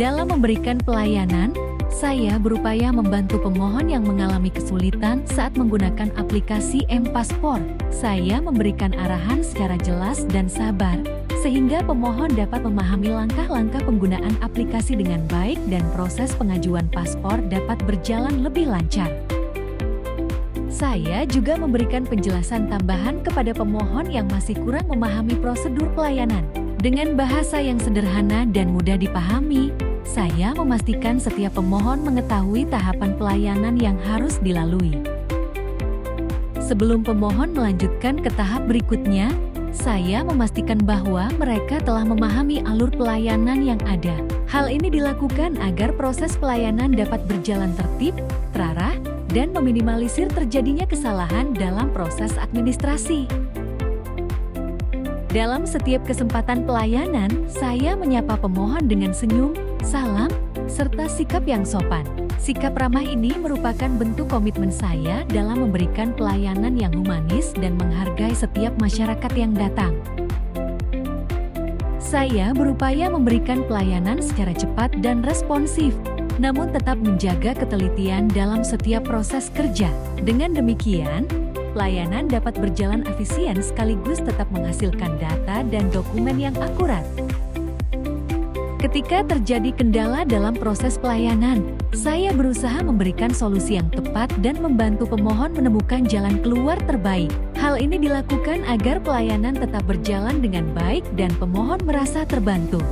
Dalam memberikan pelayanan, saya berupaya membantu pemohon yang mengalami kesulitan saat menggunakan aplikasi M-Paspor. Saya memberikan arahan secara jelas dan sabar, sehingga pemohon dapat memahami langkah-langkah penggunaan aplikasi dengan baik dan proses pengajuan paspor dapat berjalan lebih lancar. Saya juga memberikan penjelasan tambahan kepada pemohon yang masih kurang memahami prosedur pelayanan. Dengan bahasa yang sederhana dan mudah dipahami, saya memastikan setiap pemohon mengetahui tahapan pelayanan yang harus dilalui. Sebelum pemohon melanjutkan ke tahap berikutnya, saya memastikan bahwa mereka telah memahami alur pelayanan yang ada. Hal ini dilakukan agar proses pelayanan dapat berjalan tertib, terarah, dan meminimalisir terjadinya kesalahan dalam proses administrasi. Dalam setiap kesempatan pelayanan, saya menyapa pemohon dengan senyum, salam, serta sikap yang sopan. Sikap ramah ini merupakan bentuk komitmen saya dalam memberikan pelayanan yang humanis dan menghargai setiap masyarakat yang datang. Saya berupaya memberikan pelayanan secara cepat dan responsif, namun tetap menjaga ketelitian dalam setiap proses kerja. Dengan demikian, pelayanan dapat berjalan efisien sekaligus tetap menghasilkan data dan dokumen yang akurat. Ketika terjadi kendala dalam proses pelayanan, saya berusaha memberikan solusi yang tepat dan membantu pemohon menemukan jalan keluar terbaik. Hal ini dilakukan agar pelayanan tetap berjalan dengan baik dan pemohon merasa terbantu.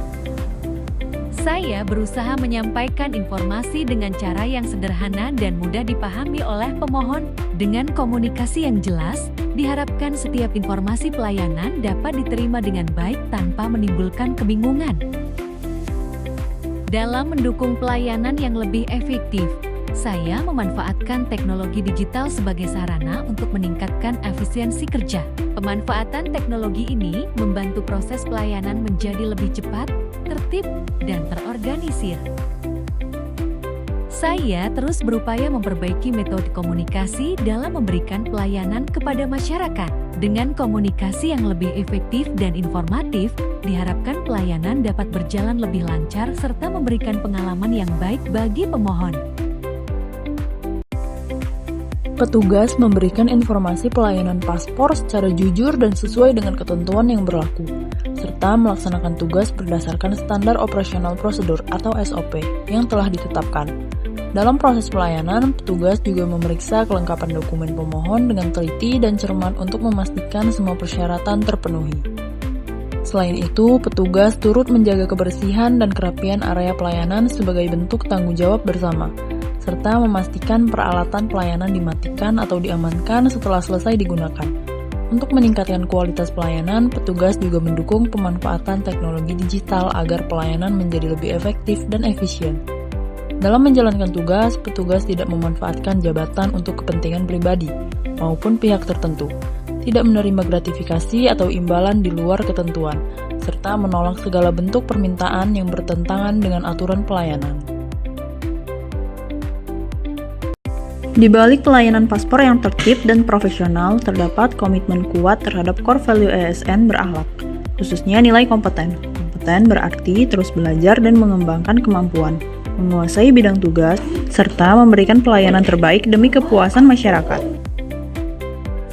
Saya berusaha menyampaikan informasi dengan cara yang sederhana dan mudah dipahami oleh pemohon. Dengan komunikasi yang jelas, diharapkan setiap informasi pelayanan dapat diterima dengan baik tanpa menimbulkan kebingungan. Dalam mendukung pelayanan yang lebih efektif, saya memanfaatkan teknologi digital sebagai sarana untuk meningkatkan efisiensi kerja. Pemanfaatan teknologi ini membantu proses pelayanan menjadi lebih cepat, tertib, dan terorganisir. Saya terus berupaya memperbaiki metode komunikasi dalam memberikan pelayanan kepada masyarakat. Dengan komunikasi yang lebih efektif dan informatif, diharapkan pelayanan dapat berjalan lebih lancar serta memberikan pengalaman yang baik bagi pemohon. Petugas memberikan informasi pelayanan paspor secara jujur dan sesuai dengan ketentuan yang berlaku, serta melaksanakan tugas berdasarkan standar operasional prosedur atau SOP yang telah ditetapkan. Dalam proses pelayanan, petugas juga memeriksa kelengkapan dokumen pemohon dengan teliti dan cermat untuk memastikan semua persyaratan terpenuhi. Selain itu, petugas turut menjaga kebersihan dan kerapian area pelayanan sebagai bentuk tanggung jawab bersama, serta memastikan peralatan pelayanan dimatikan atau diamankan setelah selesai digunakan. Untuk meningkatkan kualitas pelayanan, petugas juga mendukung pemanfaatan teknologi digital agar pelayanan menjadi lebih efektif dan efisien. Dalam menjalankan tugas, petugas tidak memanfaatkan jabatan untuk kepentingan pribadi maupun pihak tertentu, tidak menerima gratifikasi atau imbalan di luar ketentuan, serta menolak segala bentuk permintaan yang bertentangan dengan aturan pelayanan. Di balik pelayanan paspor yang tertib dan profesional, terdapat komitmen kuat terhadap core value ASN berakhlak, khususnya nilai kompeten. Kompeten berarti terus belajar dan mengembangkan kemampuan, menguasai bidang tugas, serta memberikan pelayanan terbaik demi kepuasan masyarakat.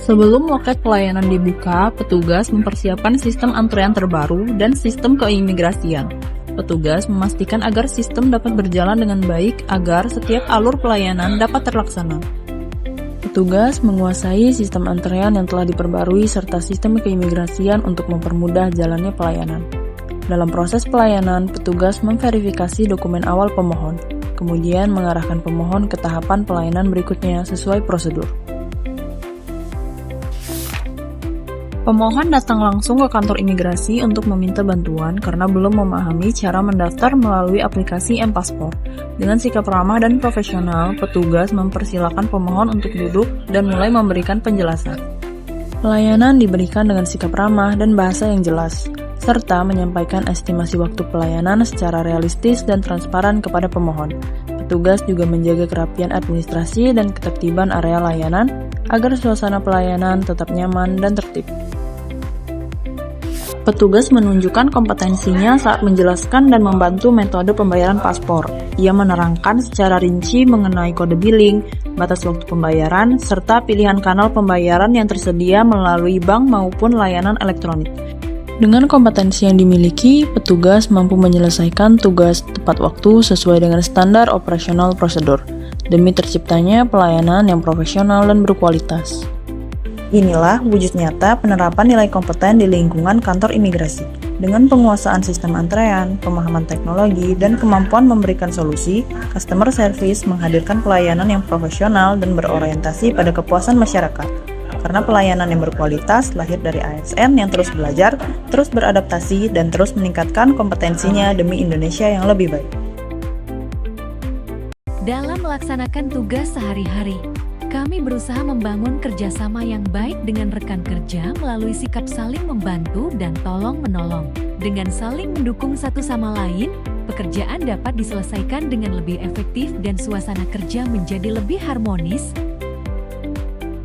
Sebelum loket pelayanan dibuka, petugas mempersiapkan sistem antrean terbaru dan sistem keimigrasian. Petugas memastikan agar sistem dapat berjalan dengan baik agar setiap alur pelayanan dapat terlaksana. Petugas menguasai sistem antrean yang telah diperbarui serta sistem keimigrasian untuk mempermudah jalannya pelayanan. Dalam proses pelayanan, petugas memverifikasi dokumen awal pemohon, kemudian mengarahkan pemohon ke tahapan pelayanan berikutnya sesuai prosedur. Pemohon datang langsung ke kantor imigrasi untuk meminta bantuan karena belum memahami cara mendaftar melalui aplikasi M-Paspor. Dengan sikap ramah dan profesional, petugas mempersilahkan pemohon untuk duduk dan mulai memberikan penjelasan. Pelayanan diberikan dengan sikap ramah dan bahasa yang jelas, serta menyampaikan estimasi waktu pelayanan secara realistis dan transparan kepada pemohon. Petugas juga menjaga kerapian administrasi dan ketertiban area layanan agar suasana pelayanan tetap nyaman dan tertib. Petugas menunjukkan kompetensinya saat menjelaskan dan membantu metode pembayaran paspor. Ia menerangkan secara rinci mengenai kode billing, batas waktu pembayaran, serta pilihan kanal pembayaran yang tersedia melalui bank maupun layanan elektronik. Dengan kompetensi yang dimiliki, petugas mampu menyelesaikan tugas tepat waktu sesuai dengan standar operasional prosedur, demi terciptanya pelayanan yang profesional dan berkualitas. Inilah wujud nyata penerapan nilai kompeten di lingkungan kantor imigrasi. Dengan penguasaan sistem antrean, pemahaman teknologi, dan kemampuan memberikan solusi, customer service menghadirkan pelayanan yang profesional dan berorientasi pada kepuasan masyarakat. Karena pelayanan yang berkualitas lahir dari ASN yang terus belajar, terus beradaptasi, dan terus meningkatkan kompetensinya demi Indonesia yang lebih baik. Dalam melaksanakan tugas sehari-hari, kami berusaha membangun kerjasama yang baik dengan rekan kerja melalui sikap saling membantu dan tolong-menolong. Dengan saling mendukung satu sama lain, pekerjaan dapat diselesaikan dengan lebih efektif dan suasana kerja menjadi lebih harmonis.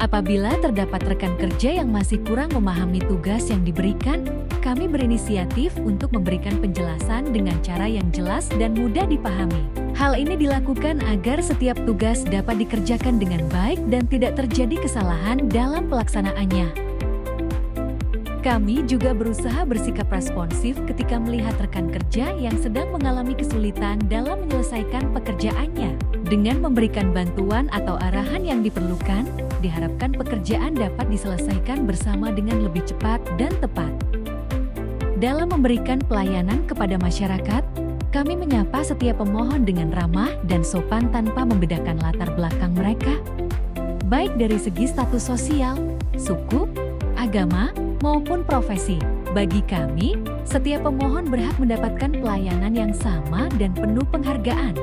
Apabila terdapat rekan kerja yang masih kurang memahami tugas yang diberikan, kami berinisiatif untuk memberikan penjelasan dengan cara yang jelas dan mudah dipahami. Hal ini dilakukan agar setiap tugas dapat dikerjakan dengan baik dan tidak terjadi kesalahan dalam pelaksanaannya. Kami juga berusaha bersikap responsif ketika melihat rekan kerja yang sedang mengalami kesulitan dalam menyelesaikan pekerjaannya. Dengan memberikan bantuan atau arahan yang diperlukan, diharapkan pekerjaan dapat diselesaikan bersama dengan lebih cepat dan tepat. Dalam memberikan pelayanan kepada masyarakat, kami menyapa setiap pemohon dengan ramah dan sopan tanpa membedakan latar belakang mereka, baik dari segi status sosial, suku, agama, maupun profesi. Bagi kami, setiap pemohon berhak mendapatkan pelayanan yang sama dan penuh penghargaan.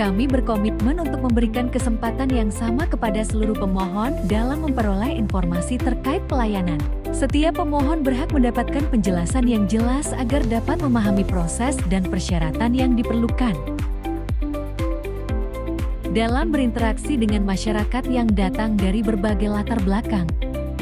Kami berkomitmen untuk memberikan kesempatan yang sama kepada seluruh pemohon dalam memperoleh informasi terkait pelayanan. Setiap pemohon berhak mendapatkan penjelasan yang jelas agar dapat memahami proses dan persyaratan yang diperlukan. Dalam berinteraksi dengan masyarakat yang datang dari berbagai latar belakang,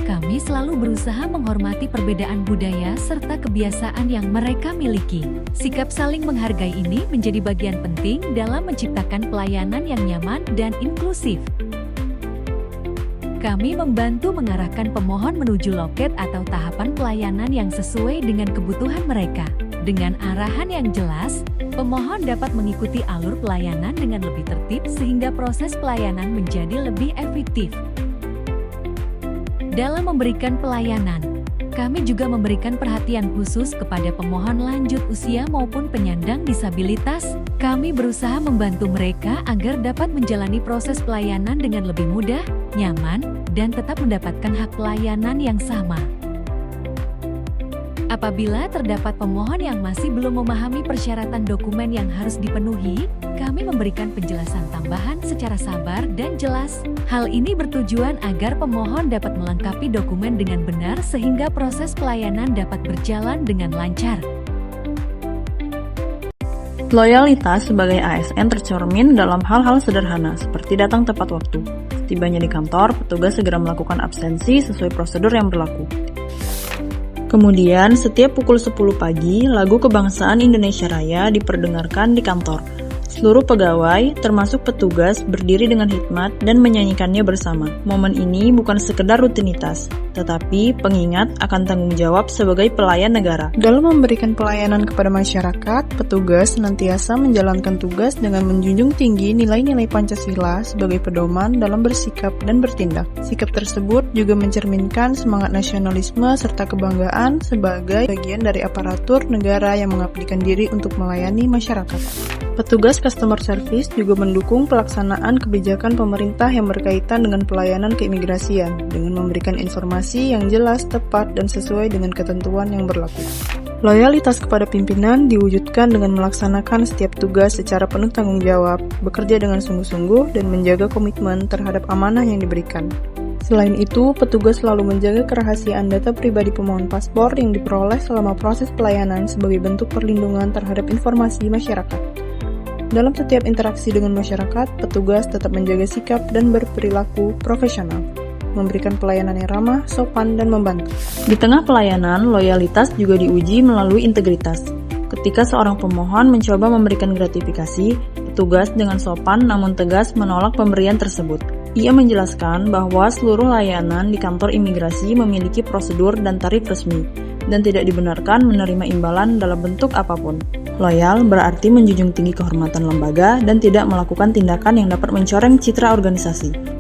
kami selalu berusaha menghormati perbedaan budaya serta kebiasaan yang mereka miliki. Sikap saling menghargai ini menjadi bagian penting dalam menciptakan pelayanan yang nyaman dan inklusif. Kami membantu mengarahkan pemohon menuju loket atau tahapan pelayanan yang sesuai dengan kebutuhan mereka. Dengan arahan yang jelas, pemohon dapat mengikuti alur pelayanan dengan lebih tertib sehingga proses pelayanan menjadi lebih efektif. Dalam memberikan pelayanan, kami juga memberikan perhatian khusus kepada pemohon lanjut usia maupun penyandang disabilitas. Kami berusaha membantu mereka agar dapat menjalani proses pelayanan dengan lebih mudah, nyaman, dan tetap mendapatkan hak pelayanan yang sama. Apabila terdapat pemohon yang masih belum memahami persyaratan dokumen yang harus dipenuhi, kami memberikan penjelasan tambahan secara sabar dan jelas. Hal ini bertujuan agar pemohon dapat melengkapi dokumen dengan benar sehingga proses pelayanan dapat berjalan dengan lancar. Loyalitas sebagai ASN tercermin dalam hal-hal sederhana seperti datang tepat waktu. Setibanya di kantor, petugas segera melakukan absensi sesuai prosedur yang berlaku. Kemudian, setiap pukul 10 pagi, lagu kebangsaan Indonesia Raya diperdengarkan di kantor. Seluruh pegawai, termasuk petugas, berdiri dengan hikmat dan menyanyikannya bersama. Momen ini bukan sekedar rutinitas, tetapi pengingat akan tanggung jawab sebagai pelayan negara. Dalam memberikan pelayanan kepada masyarakat, petugas senantiasa menjalankan tugas dengan menjunjung tinggi nilai-nilai Pancasila sebagai pedoman dalam bersikap dan bertindak. Sikap tersebut juga mencerminkan semangat nasionalisme serta kebanggaan sebagai bagian dari aparatur negara yang mengabdikan diri untuk melayani masyarakat. Petugas customer service juga mendukung pelaksanaan kebijakan pemerintah yang berkaitan dengan pelayanan keimigrasian dengan memberikan informasi yang jelas, tepat, dan sesuai dengan ketentuan yang berlaku. Loyalitas kepada pimpinan diwujudkan dengan melaksanakan setiap tugas secara penuh tanggung jawab, bekerja dengan sungguh-sungguh, dan menjaga komitmen terhadap amanah yang diberikan. Selain itu, petugas selalu menjaga kerahasiaan data pribadi pemohon paspor yang diperoleh selama proses pelayanan sebagai bentuk perlindungan terhadap informasi masyarakat. Dalam setiap interaksi dengan masyarakat, petugas tetap menjaga sikap dan berperilaku profesional. memberikan pelayanan yang ramah, sopan, dan membantu. Di tengah pelayanan, loyalitas juga diuji melalui integritas. Ketika seorang pemohon mencoba memberikan gratifikasi, petugas dengan sopan namun tegas menolak pemberian tersebut. Ia menjelaskan bahwa seluruh layanan di kantor imigrasi memiliki prosedur dan tarif resmi, dan tidak dibenarkan menerima imbalan dalam bentuk apapun. Loyal berarti menjunjung tinggi kehormatan lembaga dan tidak melakukan tindakan yang dapat mencoreng citra organisasi.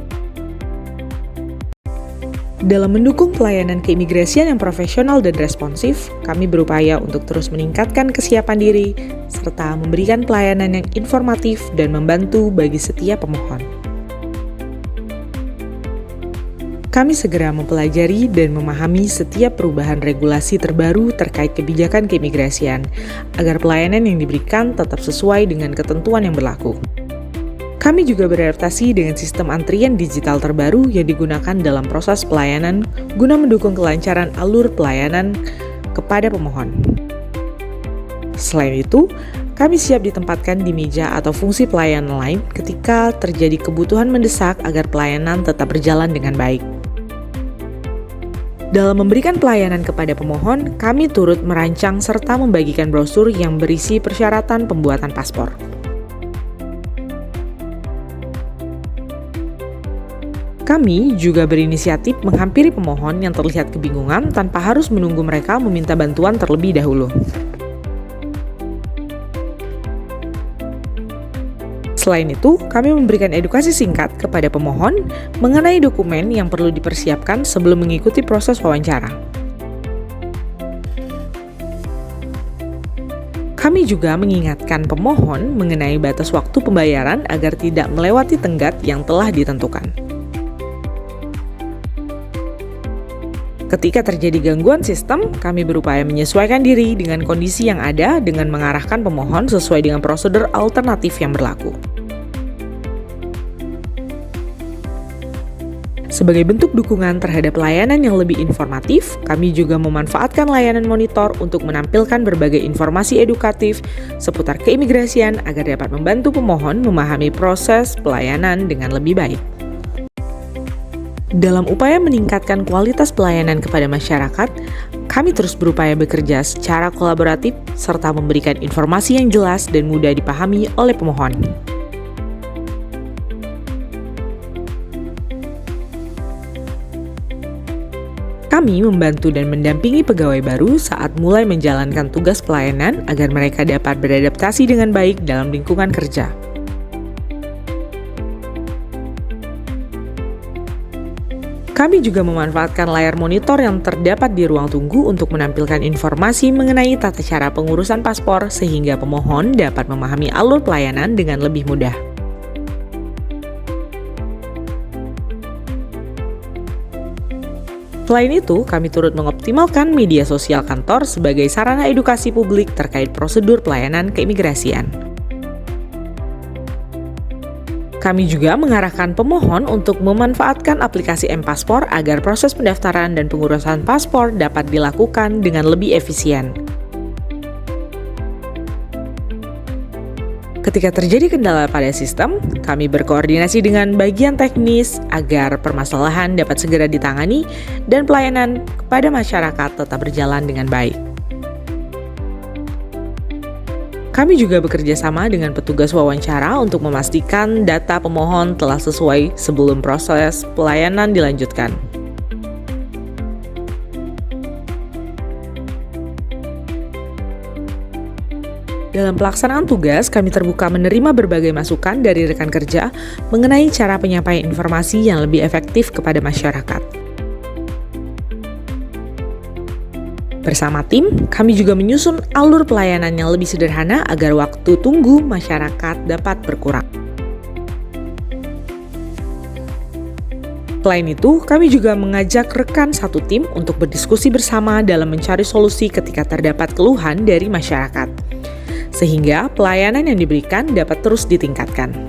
Dalam mendukung pelayanan keimigrasian yang profesional dan responsif, kami berupaya untuk terus meningkatkan kesiapan diri, serta memberikan pelayanan yang informatif dan membantu bagi setiap pemohon. Kami segera mempelajari dan memahami setiap perubahan regulasi terbaru terkait kebijakan keimigrasian, agar pelayanan yang diberikan tetap sesuai dengan ketentuan yang berlaku. Kami juga beradaptasi dengan sistem antrian digital terbaru yang digunakan dalam proses pelayanan guna mendukung kelancaran alur pelayanan kepada pemohon. Selain itu, kami siap ditempatkan di meja atau fungsi pelayanan lain ketika terjadi kebutuhan mendesak agar pelayanan tetap berjalan dengan baik. Dalam memberikan pelayanan kepada pemohon, kami turut merancang serta membagikan brosur yang berisi persyaratan pembuatan paspor. Kami juga berinisiatif menghampiri pemohon yang terlihat kebingungan tanpa harus menunggu mereka meminta bantuan terlebih dahulu. Selain itu, kami memberikan edukasi singkat kepada pemohon mengenai dokumen yang perlu dipersiapkan sebelum mengikuti proses wawancara. Kami juga mengingatkan pemohon mengenai batas waktu pembayaran agar tidak melewati tenggat yang telah ditentukan. Ketika terjadi gangguan sistem, kami berupaya menyesuaikan diri dengan kondisi yang ada dengan mengarahkan pemohon sesuai dengan prosedur alternatif yang berlaku. Sebagai bentuk dukungan terhadap layanan yang lebih informatif, kami juga memanfaatkan layanan monitor untuk menampilkan berbagai informasi edukatif seputar keimigrasian agar dapat membantu pemohon memahami proses pelayanan dengan lebih baik. Dalam upaya meningkatkan kualitas pelayanan kepada masyarakat, kami terus berupaya bekerja secara kolaboratif serta memberikan informasi yang jelas dan mudah dipahami oleh pemohon. Kami membantu dan mendampingi pegawai baru saat mulai menjalankan tugas pelayanan agar mereka dapat beradaptasi dengan baik dalam lingkungan kerja. Kami juga memanfaatkan layar monitor yang terdapat di ruang tunggu untuk menampilkan informasi mengenai tata cara pengurusan paspor sehingga pemohon dapat memahami alur pelayanan dengan lebih mudah. Selain itu, kami turut mengoptimalkan media sosial kantor sebagai sarana edukasi publik terkait prosedur pelayanan keimigrasian. Kami juga mengarahkan pemohon untuk memanfaatkan aplikasi M-Paspor agar proses pendaftaran dan pengurusan paspor dapat dilakukan dengan lebih efisien. Ketika terjadi kendala pada sistem, kami berkoordinasi dengan bagian teknis agar permasalahan dapat segera ditangani dan pelayanan kepada masyarakat tetap berjalan dengan baik. Kami juga bekerja sama dengan petugas wawancara untuk memastikan data pemohon telah sesuai sebelum proses pelayanan dilanjutkan. Dalam pelaksanaan tugas, kami terbuka menerima berbagai masukan dari rekan kerja mengenai cara penyampaian informasi yang lebih efektif kepada masyarakat. Bersama tim, kami juga menyusun alur pelayanan yang lebih sederhana agar waktu tunggu masyarakat dapat berkurang. Selain itu, kami juga mengajak rekan satu tim untuk berdiskusi bersama dalam mencari solusi ketika terdapat keluhan dari masyarakat, sehingga pelayanan yang diberikan dapat terus ditingkatkan.